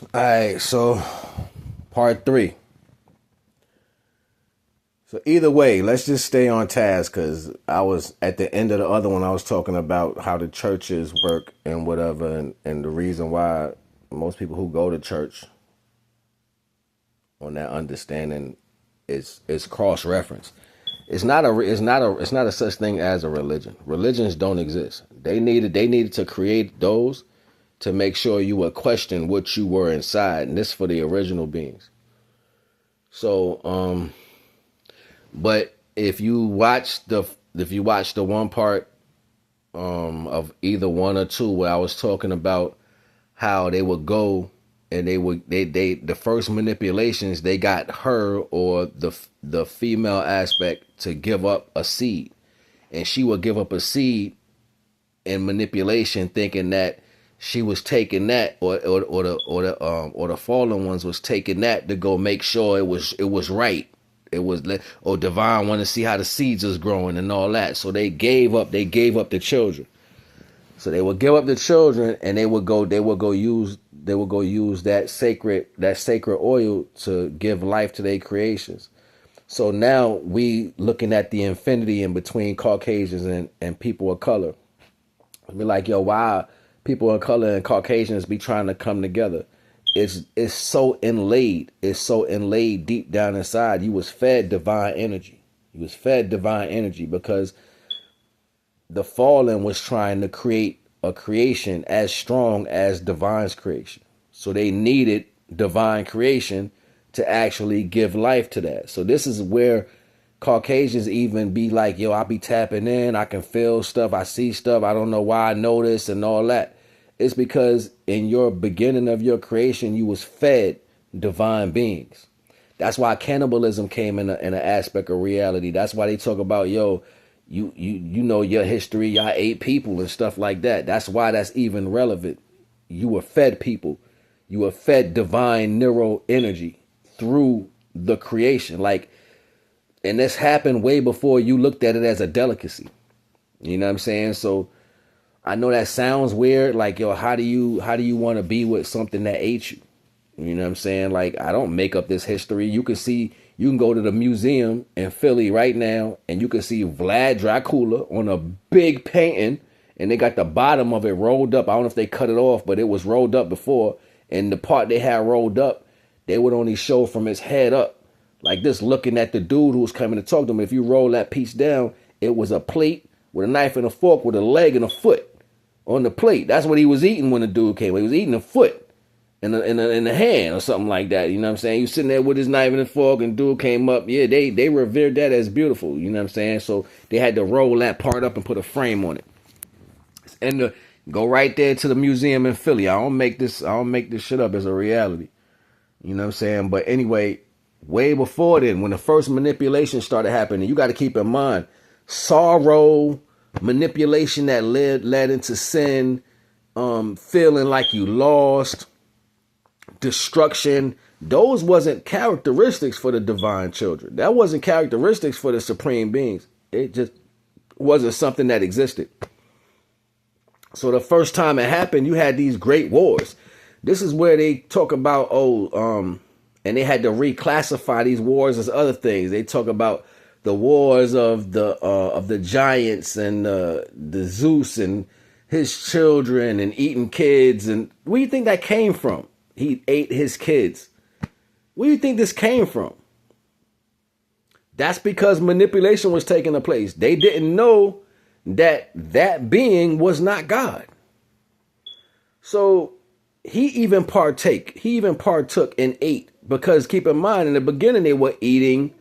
All right, so part three. So either way, let's just stay on task because I was at the end of the other one. I was talking about how the churches work and whatever, and the reason why most people who go to church on that understanding is cross reference. It's not a such thing as a religion. Religions don't exist. They needed to create those to make sure you would question what you were inside, and this for the original beings. So but if you watch the one part of either one or two where I was talking about how they would go and they the first manipulations, they got her or the female aspect to give up a seed, and she would give up a seed in manipulation, thinking that she was taking that, or the fallen ones was taking that to go make sure it was right. It was or divine want to see how the seeds is growing and all that. So they gave up the children. So they would give up the children, and they would go use that sacred oil to give life to their creations. So now we looking at the infinity in between Caucasians and people of color. Be like, yo, why people of color and Caucasians be trying to come together? It's so inlaid. It's so inlaid deep down inside. You was fed divine energy. You was fed divine energy because the fallen was trying to create a creation as strong as divine's creation. So they needed divine creation to actually give life to that. So this is where Caucasians even be like, yo, I be tapping in, I can feel stuff, I see stuff, I don't know why I know this and all that. It's because in your beginning of your creation, you was fed divine beings. That's why cannibalism came in an aspect of reality. That's why they talk about, yo, you know your history, y'all ate people and stuff like that. That's why that's even relevant. You were fed people. You were fed divine neural energy through the creation. Like, and this happened way before you looked at it as a delicacy. You know what I'm saying? So I know that sounds weird. Like, yo, how do you want to be with something that ate you? You know what I'm saying? Like, I don't make up this history. You can go to the museum in Philly right now and you can see Vlad Dracula on a big painting, and they got the bottom of it rolled up. I don't know if they cut it off, but it was rolled up before. And the part they had rolled up, they would only show from his head up. Like this, looking at the dude who was coming to talk to him. If you roll that piece down, it was a plate with a knife and a fork with a leg and a foot on the plate. That's what he was eating when the dude came. He was eating a foot in the hand or something like that. You know what I'm saying? He was sitting there with his knife and a fork, and dude came up. Yeah, they revered that as beautiful. You know what I'm saying? So they had to roll that part up and put a frame on it. And go right there to the museum in Philly. I don't make this shit up as a reality. You know what I'm saying? But anyway, way before then, when the first manipulation started happening, you got to keep in mind sorrow, manipulation that led into sin, feeling like you lost, destruction. Those wasn't characteristics for the divine children. That wasn't characteristics for the supreme beings. It just wasn't something that existed. So the first time it happened, you had these great wars. This is where they talk about, and they had to reclassify these wars as other things. They talk about the wars of the giants and the Zeus and his children and eating kids. And where do you think that came from? He ate his kids. Where do you think this came from? That's because manipulation was taking place. They didn't know that being was not God. So he even partook and ate, because keep in mind, in the beginning they were eating,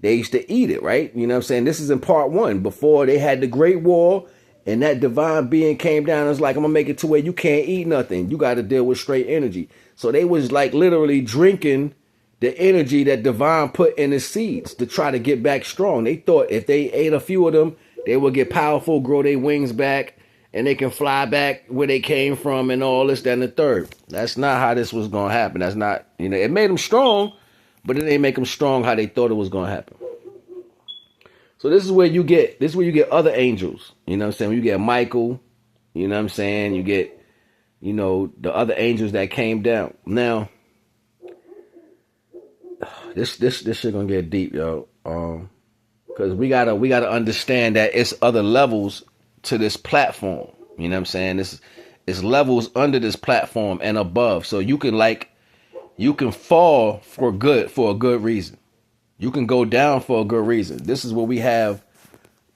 they used to eat it, right? You know what I'm saying? This is in part one, before they had the great war, and that divine being came down and was like, I'm gonna make it to where you can't eat nothing. You got to deal with straight energy. So they was like literally drinking the energy that divine put in his seeds to try to get back strong. They thought if they ate a few of them, they would get powerful, grow their wings back, and they can fly back where they came from and all this, that, and the third. That's not how this was going to happen. That's not, it made them strong, but it didn't make them strong how they thought it was going to happen. So this is where you get other angels. You know what I'm saying? You get Michael, you know what I'm saying? You get the other angels that came down. Now, this shit gonna get deep, yo. Because we gotta understand that it's other levels to this platform. You know what I'm saying? It's levels under this platform and above. So you can fall for a good reason. You can go down for a good reason. This is what we have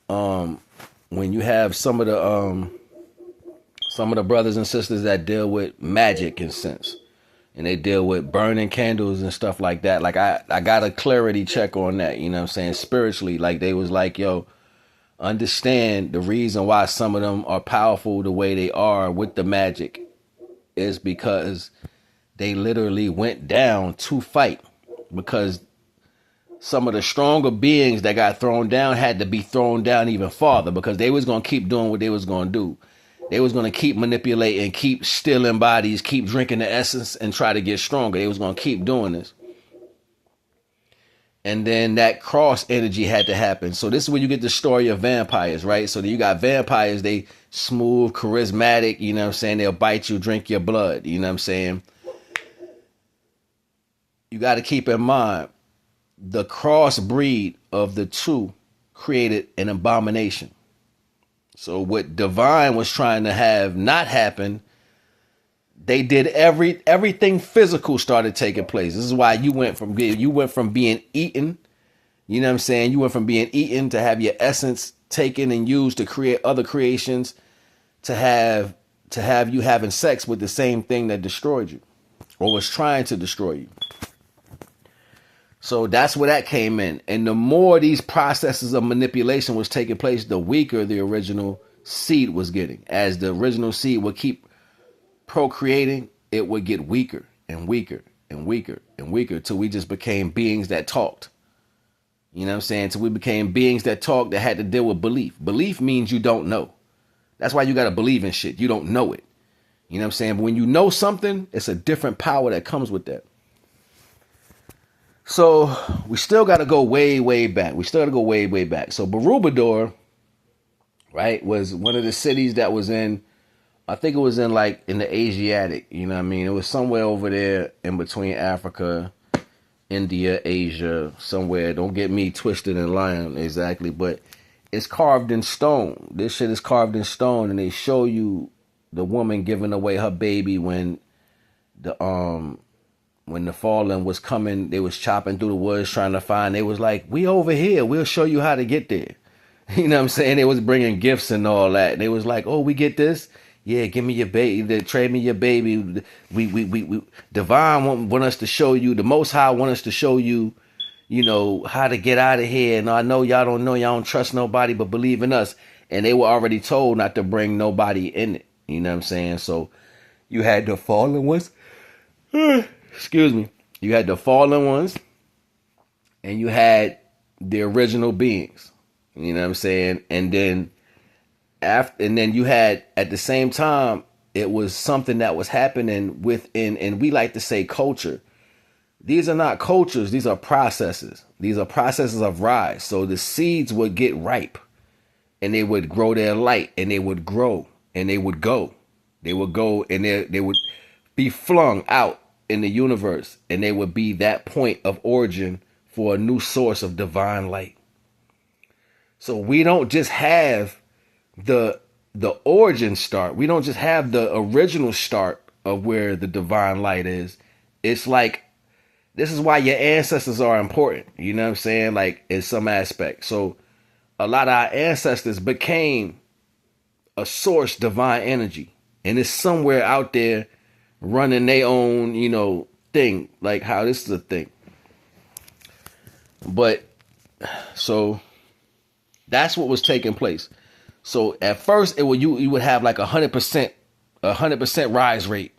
when you have some of the brothers and sisters that deal with magic and sense. And they deal with burning candles and stuff like that. Like I got a clarity check on that, you know what I'm saying? Spiritually, like they was like, yo, understand the reason why some of them are powerful the way they are with the magic is because they literally went down to fight, because some of the stronger beings that got thrown down had to be thrown down even farther, because they was going to keep doing what they was going to do. They was going to keep manipulating, keep stealing bodies, keep drinking the essence and try to get stronger. They was going to keep doing this. And then that cross energy had to happen. So this is where you get the story of vampires, right? So you got vampires, they smooth, charismatic, you know what I'm saying? They'll bite you, drink your blood, you know what I'm saying? You got to keep in mind, the crossbreed of the two created an abomination. So what divine was trying to have not happen, they did everything physical started taking place. This is why you went from being eaten, you know what I'm saying? You went from being eaten to have your essence taken and used to create other creations, to have you having sex with the same thing that destroyed you or was trying to destroy you. So that's where that came in. And the more these processes of manipulation was taking place, the weaker the original seed was getting. As the original seed would keep procreating, it would get weaker and weaker and weaker and weaker till we just became beings that talked. You know what I'm saying? Till we became beings that talked, that had to deal with belief. Belief means you don't know. That's why you got to believe in shit. You don't know it. You know what I'm saying? But when you know something, it's a different power that comes with that. So we still got to go way, way back. So Borobudur, right, was one of the cities that was in, I think it was in the Asiatic, you know what I mean? It was somewhere over there in between Africa, India, Asia, somewhere. Don't get me twisted and lying exactly, but it's carved in stone. This shit is carved in stone, and they show you the woman giving away her baby when the fallen was coming. They was chopping through the woods trying to find. They was like, we over here. We'll show you how to get there. You know what I'm saying? They was bringing gifts and all that. They was like, oh, we get this? Yeah, give me your baby. Trade me your baby. We Divine want us to show you. The Most High want us to show you, how to get out of here. And I know y'all don't know. Y'all don't trust nobody, but believe in us. And they were already told not to bring nobody in it. You know what I'm saying? So you had the fallen ones. Excuse me. You had the fallen ones, and you had the original beings. You know what I'm saying? And then you had, at the same time, it was something that was happening within, and we like to say culture. These are not cultures, these are processes. These are processes of rise. So the seeds would get ripe, and they would grow their light, and they would grow, and they would go. They would go, and they would be flung out in the universe, and they would be that point of origin for a new source of divine light. So we don't just have the origin start. We don't just have the original start of where the divine light is. It's like, this is why your ancestors are important. You know what I'm saying? Like, in some aspect. So a lot of our ancestors became a source divine energy, and it's somewhere out there running their own, thing, like how this is a thing. But so that's what was taking place. So at first you would have like 100% rise rate.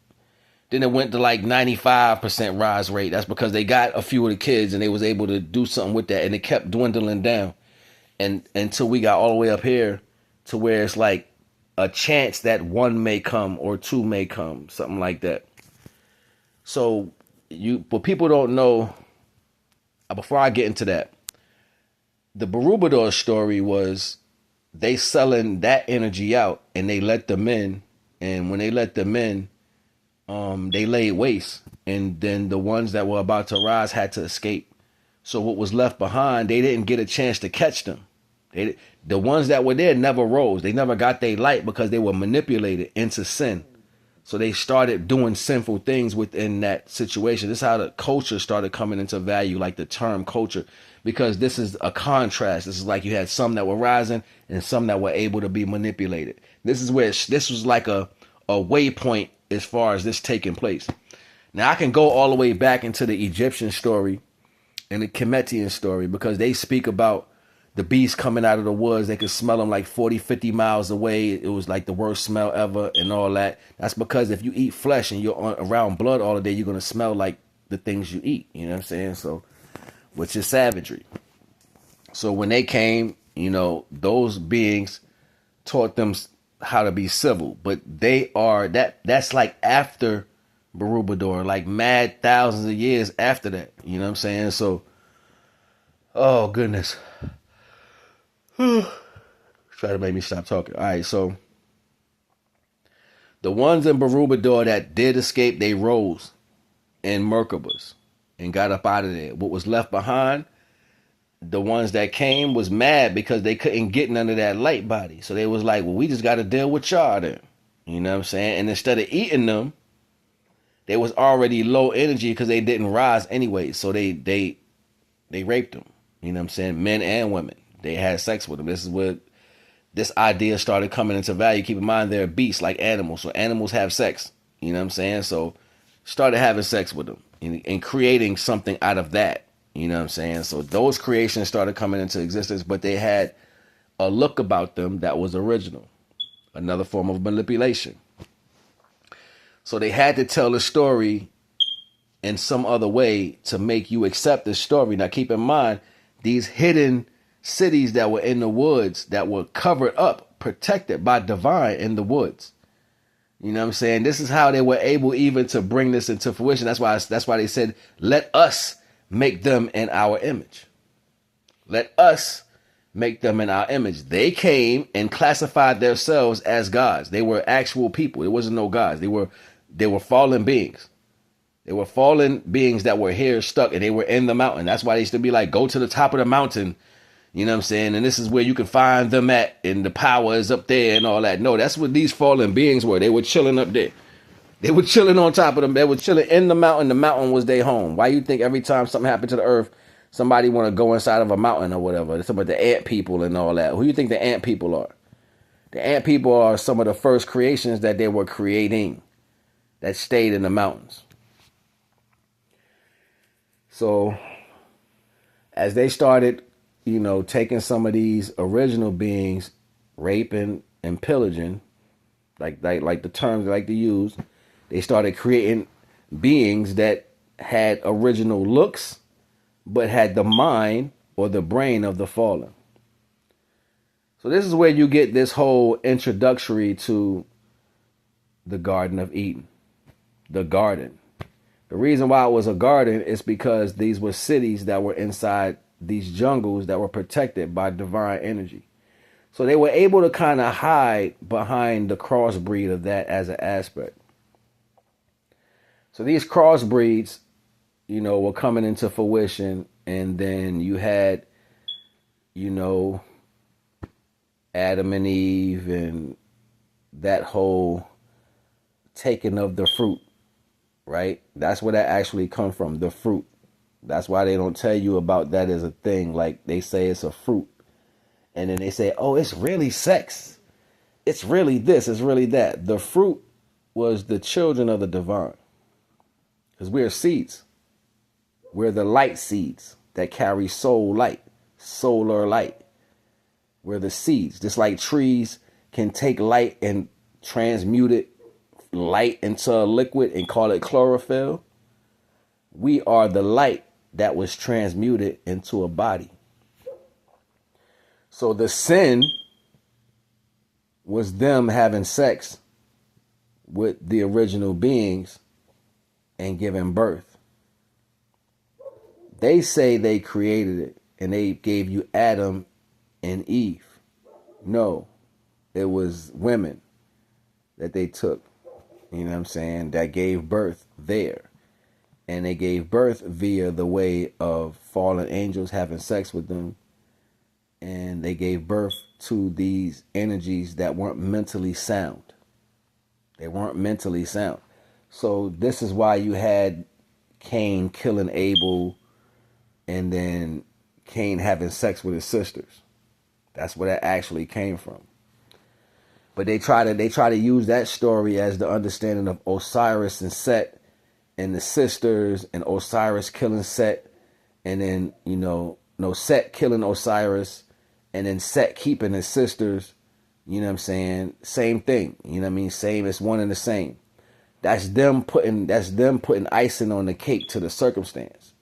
Then it went to like 95% rise rate. That's because they got a few of the kids and they was able to do something with that, and it kept dwindling down, and until we got all the way up here to where it's like a chance that one may come or two may come, something like that. So but people don't know, before I get into that, the Borobudur story was they selling that energy out, and they let them in. And when they let them in, they laid waste, and then the ones that were about to rise had to escape. So what was left behind, they didn't get a chance to catch them. The ones that were there never rose. They never got their light because they were manipulated into sin. So they started doing sinful things within that situation. This is how the culture started coming into value, like the term culture, because this is a contrast. This is like you had some that were rising and some that were able to be manipulated. This is where this was like a waypoint as far as this taking place. Now I can go all the way back into the Egyptian story and the Kemetian story, because they speak about the beasts coming out of the woods. They could smell them like 40, 50 miles away. It was like the worst smell ever and all that. That's because if you eat flesh and you're around blood all the day, you're going to smell like the things you eat. You know what I'm saying? So, which is savagery. So when they came, those beings taught them how to be civil. But that's like after Barubador, like mad thousands of years after that. You know what I'm saying? So, oh goodness. Try to make me stop talking. All right, so the ones in Barubador that did escape, they rose in Merkabahs and got up out of there. What was left behind, the ones that came was mad because they couldn't get none of that light body. So they was like, well, we just got to deal with y'all then. You know what I'm saying? And instead of eating them, they was already low energy because they didn't rise anyway. So they raped them. You know what I'm saying? Men and women. They had sex with them. This is where this idea started coming into value. Keep in mind, they're beasts like animals. So animals have sex. You know what I'm saying? So started having sex with them and creating something out of that. You know what I'm saying? So those creations started coming into existence, but they had a look about them that was original. Another form of manipulation. So they had to tell the story in some other way to make you accept the story. Now keep in mind, these hidden cities that were in the woods that were covered up, protected by divine in the woods. You know what I'm saying? This is how they were able even to bring this into fruition. That's why they said, let us make them in our image. Let us make them in our image. They came and classified themselves as gods. They were actual people. It wasn't no gods. They were fallen beings. They were fallen beings that were here stuck, and they were in the mountain. That's why they used to be like, go to the top of the mountain. You know what I'm saying? And this is where you can find them at, and the power is up there and all that. No, that's what these fallen beings were. They were chilling up there. They were chilling on top of them. They were chilling in the mountain. The mountain was their home. Why you think every time something happened to the earth, somebody want to go inside of a mountain or whatever? It's about the ant people and all that. Who do you think the ant people are? The ant people are some of the first creations that they were creating that stayed in the mountains. So as they started, taking some of these original beings, raping and pillaging, like the terms they like to use, they started creating beings that had original looks, but had the mind or the brain of the fallen. So this is where you get this whole introductory to the Garden of Eden. The garden. The reason why it was a garden is because these were cities that were inside these jungles that were protected by divine energy. So they were able to kind of hide behind the crossbreed of that as an aspect. So these crossbreeds, were coming into fruition. And then you had, Adam and Eve and that whole taking of the fruit, right? That's where that actually come from, the fruit. That's why they don't tell you about that as a thing. Like they say it's a fruit. And then they say, oh, it's really sex. It's really this, it's really that. The fruit was the children of the divine. Because we're seeds. We're the light seeds that carry soul light, solar light. We're the seeds. Just like trees can take light and transmute it, light into a liquid and call it chlorophyll. We are the light that was transmuted into a body. So the sin was them having sex with the original beings and giving birth. They say they created it and they gave you Adam and Eve. No, it was women that they took you know what I'm saying, that gave birth there. And they gave birth via the way of fallen angels having sex with them. And they gave birth to these energies that weren't mentally sound. They weren't mentally sound. So this is why you had Cain killing Abel and then Cain having sex with his sisters. That's where that actually came from. But they try to use that story as the understanding of Osiris and Set and the sisters, and Osiris killing Set, and then, Set killing Osiris, and then Set keeping his sisters. You know what I'm saying? Same thing. You know what I mean? Same, it's one and the same. That's them putting icing on the cake to the circumstance.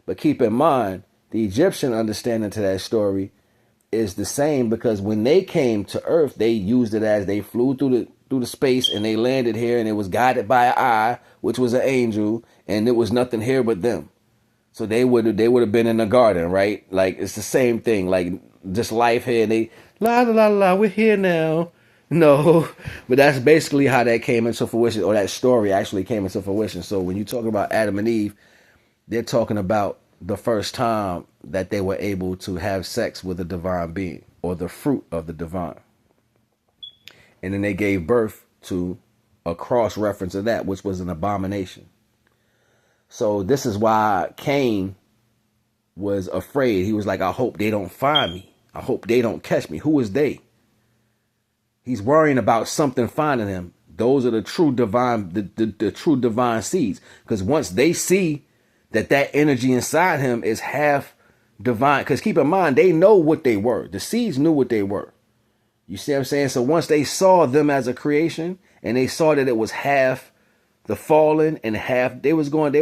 But keep in mind, the Egyptian understanding to that story is the same, because when they came to Earth, they used it as they flew through the space and they landed here, and it was guided by an eye, which was an angel, and it was nothing here but them. So they would have been in the garden, right? Like, it's the same thing, like just life here, and they la la la la, we're here now. No, but that's basically how that came into fruition, or that story actually came into fruition. So when you talk about Adam and Eve, they're talking about the first time that they were able to have sex with a divine being, or the fruit of the divine. And then they gave birth to a cross reference of that, which was an abomination. So this is why Cain was afraid. He was like, I hope they don't find me. I hope they don't catch me. Who is they? He's worrying about something finding him. Those are the true divine, the true divine seeds. Because once they see that energy inside him is half divine, because keep in mind, they know what they were. The seeds knew what they were. You see what I'm saying? So once they saw them as a creation, and they saw that it was half the fallen and half, they was going to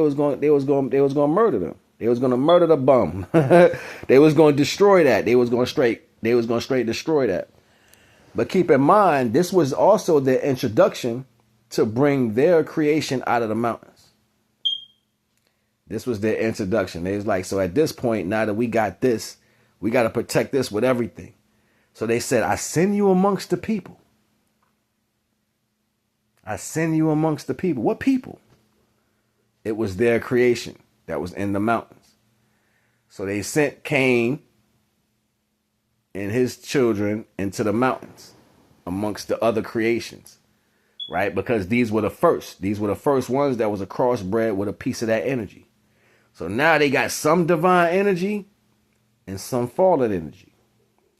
murder them. They was going to murder the bum. They was going to destroy that. They was going to straight destroy that. But keep in mind, this was also their introduction to bring their creation out of the mountains. This was their introduction. They was like, so at this point, now that we got this, we got to protect this with everything. So they said, I send you amongst the people. I send you amongst the people. What people? It was their creation that was in the mountains. So they sent Cain and his children into the mountains amongst the other creations, right? Because these were the first. These were the first ones that was a crossbred with a piece of that energy. So now they got some divine energy and some fallen energy.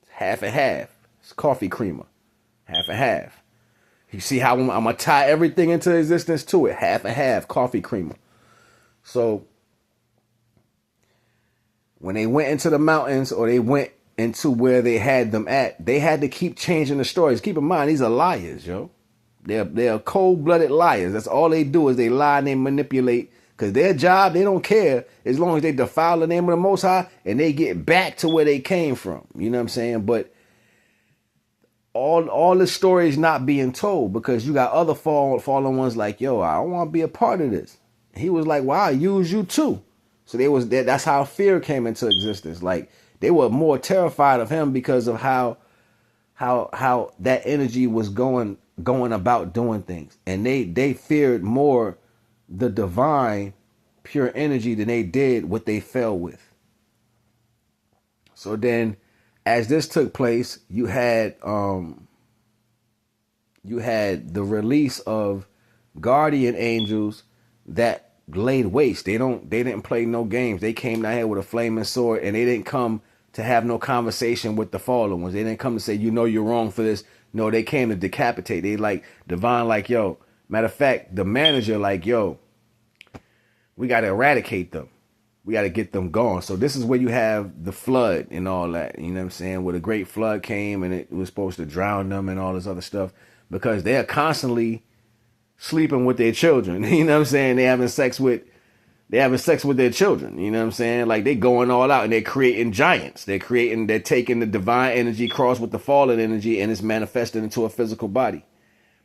Half and half. It's coffee creamer. Half and half. You see how I'm going to tie everything into existence to it. Half and half. Coffee creamer. So when they went into the mountains, or they went into where they had them at, they had to keep changing the stories. Keep in mind, these are liars, yo. They're cold-blooded liars. That's all they do, is they lie and they manipulate. Because their job, they don't care as long as they defile the name of the Most High and they get back to where they came from. You know what I'm saying? But all the stories not being told, because you got other fallen ones like, yo, I don't want to be a part of this. He was like, well, I'll use you too. So that's how fear came into existence. Like, they were more terrified of him because of how that energy was going about doing things. And they feared more the divine pure energy than they did what they fell with. So then, as this took place, you had the release of guardian angels that laid waste. They didn't play no games. They came down here with a flaming sword, and they didn't come to have no conversation with the fallen ones. They didn't come to say, you're wrong for this. No, they came to decapitate. They like divine, like, yo. Matter of fact, the manager, like, yo, we got to eradicate them. We got to get them gone. So this is where you have the flood and all that. You know what I'm saying? Where the great flood came and it was supposed to drown them and all this other stuff, because they're constantly sleeping with their children. You know what I'm saying? They're having sex with their children. You know what I'm saying? Like, they going all out and they're creating giants. They're taking the divine energy crossed with the fallen energy, and it's manifested into a physical body.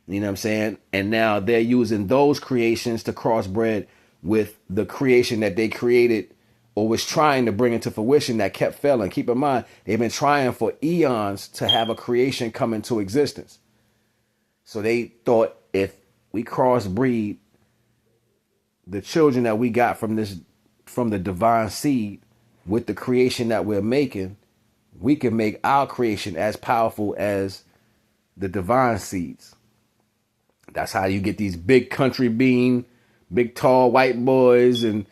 You know what I'm saying? And now they're using those creations to crossbred with the creation that they created or was trying to bring into fruition that kept failing. Keep in mind, they've been trying for eons to have a creation come into existence. So they thought, if we crossbreed the children that we got from the divine seed with the creation that we're making, we can make our creation as powerful as the divine seeds. That's how you get these big country bean, big tall white boys, and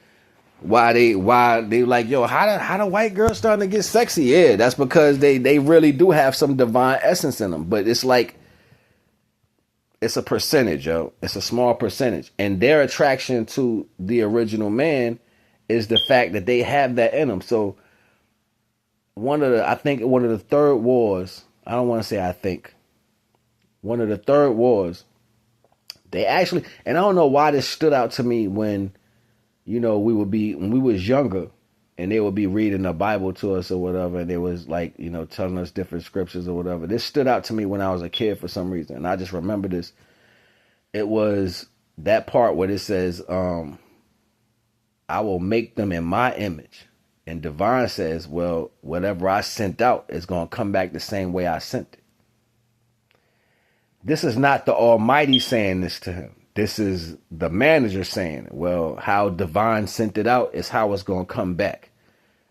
why they like, yo, how the white girls starting to get sexy? Yeah, that's because they really do have some divine essence in them. But it's like, it's a percentage, yo. It's a small percentage. And their attraction to the original man is the fact that they have that in them. So I think one of the third wars, I don't want to say I think, one of the third wars, they actually, and I don't know why this stood out to me when, when we was younger and they would be reading the Bible to us or whatever, and they was like, telling us different scriptures or whatever. This stood out to me when I was a kid for some reason. And I just remember this. It was that part where it says, I will make them in my image. And Divine says, well, whatever I sent out is going to come back the same way I sent it. This is not the Almighty saying this to him. This is the manager saying, well, how Divine sent it out is how it's going to come back.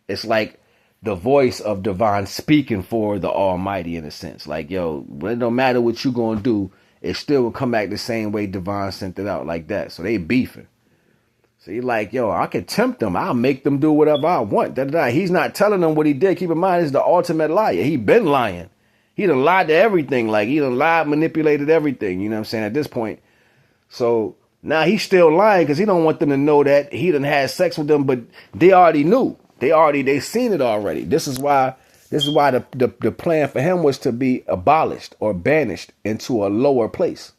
It's like the voice of Divine speaking for the Almighty in a sense. Like, yo, it don't matter what you going to do, it still will come back the same way Divine sent it out, like that. So they beefing. So you're like, yo, I can tempt them. I'll make them do whatever I want. He's not telling them what he did. Keep in mind, he's the ultimate liar. He been lying. He done lied to everything. Like, he done lied, manipulated everything. You know what I'm saying? At this point. So now he's still lying because he don't want them to know that he done had sex with them. But they already knew. They seen it already. This is why the plan for him was to be abolished or banished into a lower place.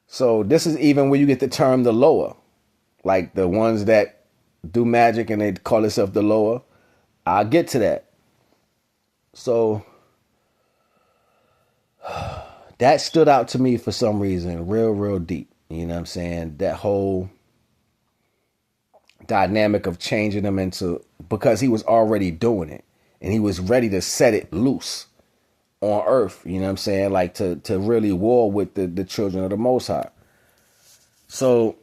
So this is even where you get the term the lower, like the ones that do magic and they call themselves the lower. I'll get to that. So that stood out to me for some reason, real deep. You know what I'm saying? That whole dynamic of changing them into, because he was already doing it and he was ready to set it loose on earth, you know what I'm saying? Like to really war with the children of the Most High. So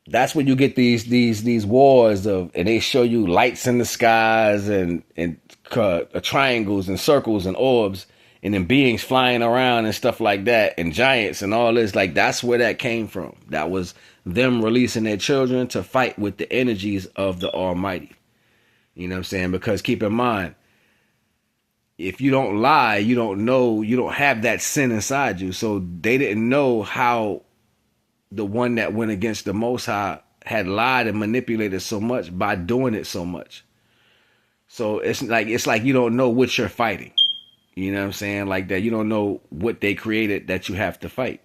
that's when you get these wars of, and they show you lights in the skies and triangles and circles and orbs and then beings flying around and stuff like that and giants and all this. Like, that's where that came from. That was them releasing their children to fight with the energies of the Almighty. You know what I'm saying? Because keep in mind, if you don't lie, you don't know, you don't have that sin inside you. So they didn't know how the one that went against the Most High had lied and manipulated so much by doing it so much. So it's like you don't know what you're fighting. You know what I'm saying? Like that. You don't know what they created that you have to fight.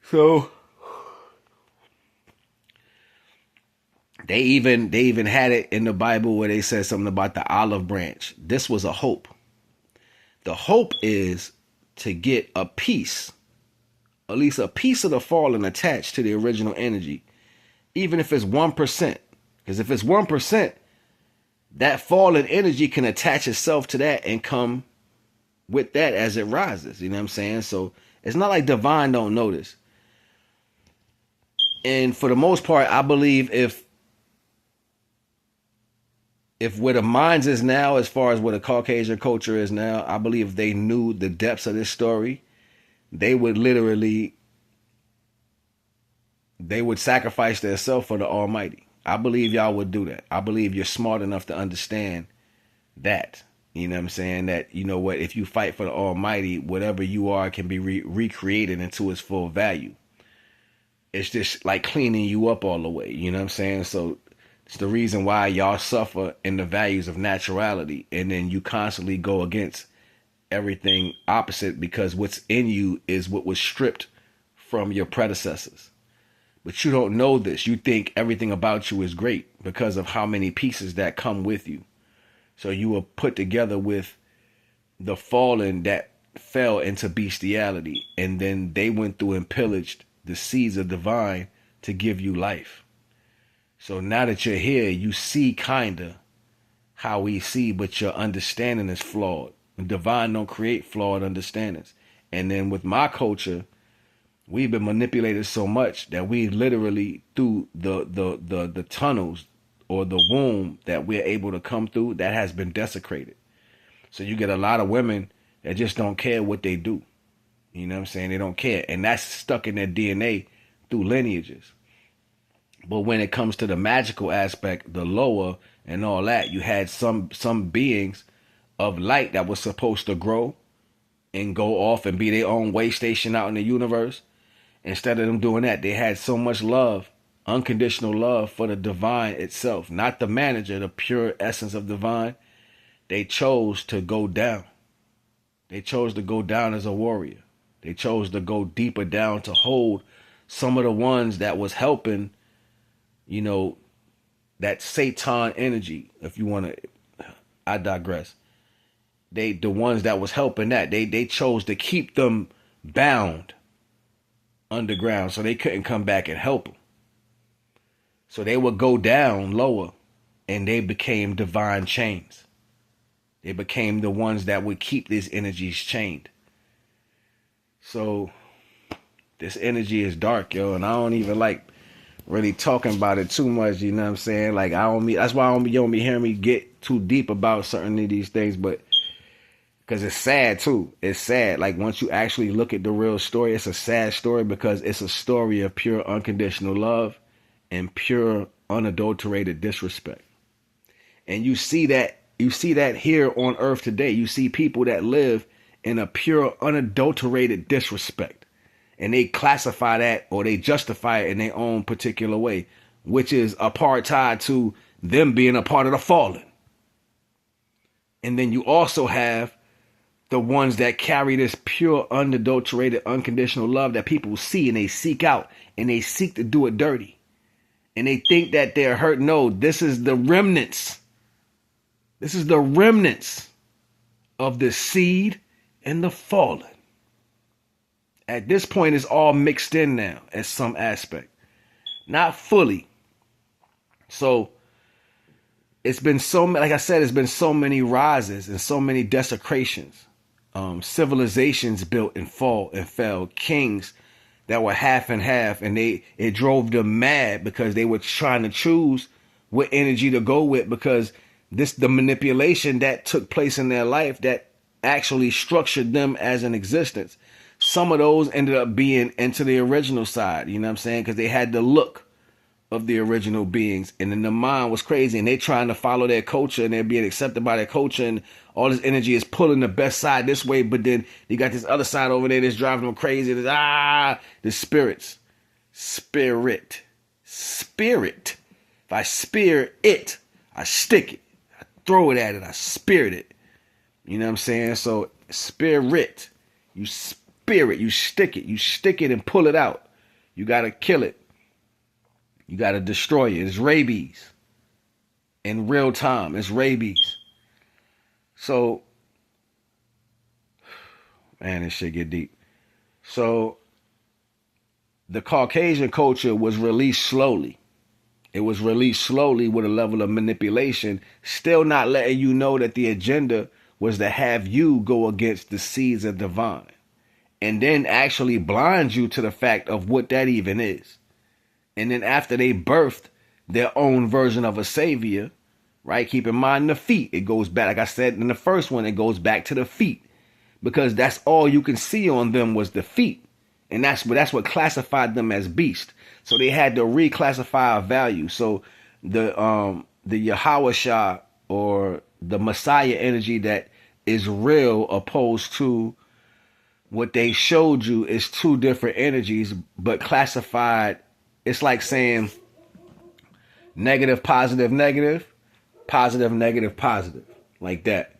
So They even had it in the Bible where they said something about the olive branch. This was a hope. The hope is to get a piece, at least a piece of the fallen attached to the original energy, even if it's 1%. Because if it's 1%, that fallen energy can attach itself to that and come with that as it rises. You know what I'm saying? So it's not like Divine don't know this. And for the most part, I believe if where the minds is now, as far as where the Caucasian culture is now, I believe if they knew the depths of this story, they would sacrifice themselves for the Almighty. I believe y'all would do that. I believe you're smart enough to understand that. You know what I'm saying? That, you know what, if you fight for the Almighty, whatever you are can be recreated into its full value. It's just like cleaning you up all the way. You know what I'm saying? So it's the reason why y'all suffer in the values of naturality, and then you constantly go against everything opposite, because what's in you is what was stripped from your predecessors. But you don't know this. You think everything about you is great because of how many pieces that come with you. So you were put together with the fallen that fell into bestiality, and then they went through and pillaged the seeds of divine to give you life. So now that you're here, you see kinda how we see, but your understanding is flawed. Divine don't create flawed understandings. And then with my culture, we've been manipulated so much that we literally through the tunnels or the womb that we're able to come through, that has been desecrated. So you get a lot of women that just don't care what they do. You know what I'm saying? They don't care. And that's stuck in their DNA through lineages. But when it comes to the magical aspect, the lower and all that, you had some beings of light that was supposed to grow and go off and be their own way station out in the universe. Instead of them doing that, they had so much love, unconditional love for the divine itself, not the manager, the pure essence of divine. They chose to go down. They chose to go down as a warrior. They chose to go deeper down to hold some of the ones that was helping, you know, that Satan energy, if you want to, I digress. The ones that was helping that, they chose to keep them bound underground so they couldn't come back and help them. So they would go down lower and they became divine chains. They became the ones that would keep these energies chained. So this energy is dark, yo, and I don't even like really talking about it too much, you know what I'm saying? Like that's why you don't be hearing me get too deep about certain of these things, but because it's sad too. It's sad. Like once you actually look at the real story, it's a sad story because it's a story of pure unconditional love and pure unadulterated disrespect. And you see that here on earth today. You see people that live in a pure unadulterated disrespect. And they classify that or they justify it in their own particular way, which is apartheid to them being a part of the fallen. And then you also have the ones that carry this pure, unadulterated, unconditional love that people see and they seek out and they seek to do it dirty. And they think that they're hurt. No, this is the remnants. This is the remnants of the seed and the fallen. At this point, it's all mixed in now at some aspect. Not fully. So it's been like I said, it's been so many rises and so many desecrations. Civilizations built and fell, kings that were half and half, and it drove them mad because they were trying to choose what energy to go with, because the manipulation that took place in their life that actually structured them as an existence. Some of those ended up being into the original side, you know what I'm saying? Because they had the look of the original beings, and then the mind was crazy, and they trying to follow their culture, and they're being accepted by their culture, and all this energy is pulling the best side this way, but then you got this other side over there that's driving them crazy. The spirits. Spirit. If I spear it, I stick it. I throw it at it. I spirit it. You know what I'm saying? So spirit. You spirit. You stick it. You stick it and pull it out. You got to kill it. You got to destroy it. It's rabies. In real time, it's rabies. So, man, this shit get deep. So, the Caucasian culture was released slowly. It was released slowly with a level of manipulation, still not letting you know that the agenda was to have you go against the seeds of divine. And then actually blind you to the fact of what that even is. And then after they birthed their own version of a savior, right? Keep in mind the feet. It goes back, like I said in the first one, it goes back to the feet. Because that's all you can see on them was the feet. And that's what classified them as beast. So they had to reclassify a value. So the Yahweh or the Messiah energy that is real opposed to what they showed you is two different energies, but classified. It's like saying negative, positive, negative, positive, negative, positive, like that.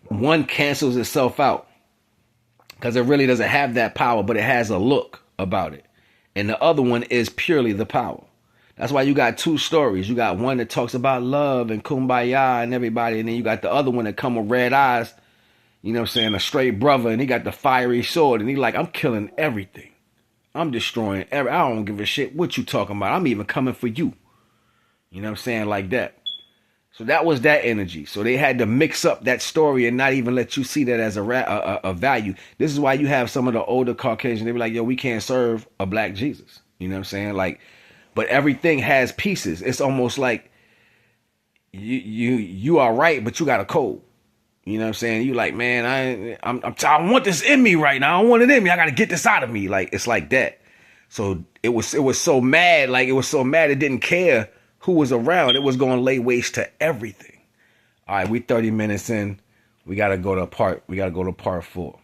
One cancels itself out because it really doesn't have that power, but it has a look about it. And the other one is purely the power. That's why you got two stories. You got one that talks about love and kumbaya and everybody, and then you got the other one that come with red eyes, you know what I'm saying, a straight brother, and he got the fiery sword, and he like, I'm killing everything. I'm destroying I don't give a shit what you talking about. I'm even coming for you. You know what I'm saying? Like that. So that was that energy. So they had to mix up that story and not even let you see that as a value. This is why you have some of the older Caucasians. They be like, yo, we can't serve a black Jesus. You know what I'm saying? Like, but everything has pieces. It's almost like you are right, but you got a code. You know what I'm saying? You like, man, I want this in me right now. I don't want it in me. I got to get this out of me. Like, it's like that. So it was so mad. Like, it was so mad. It didn't care who was around. It was going to lay waste to everything. All right, we 30 minutes in. We got to go to part 4.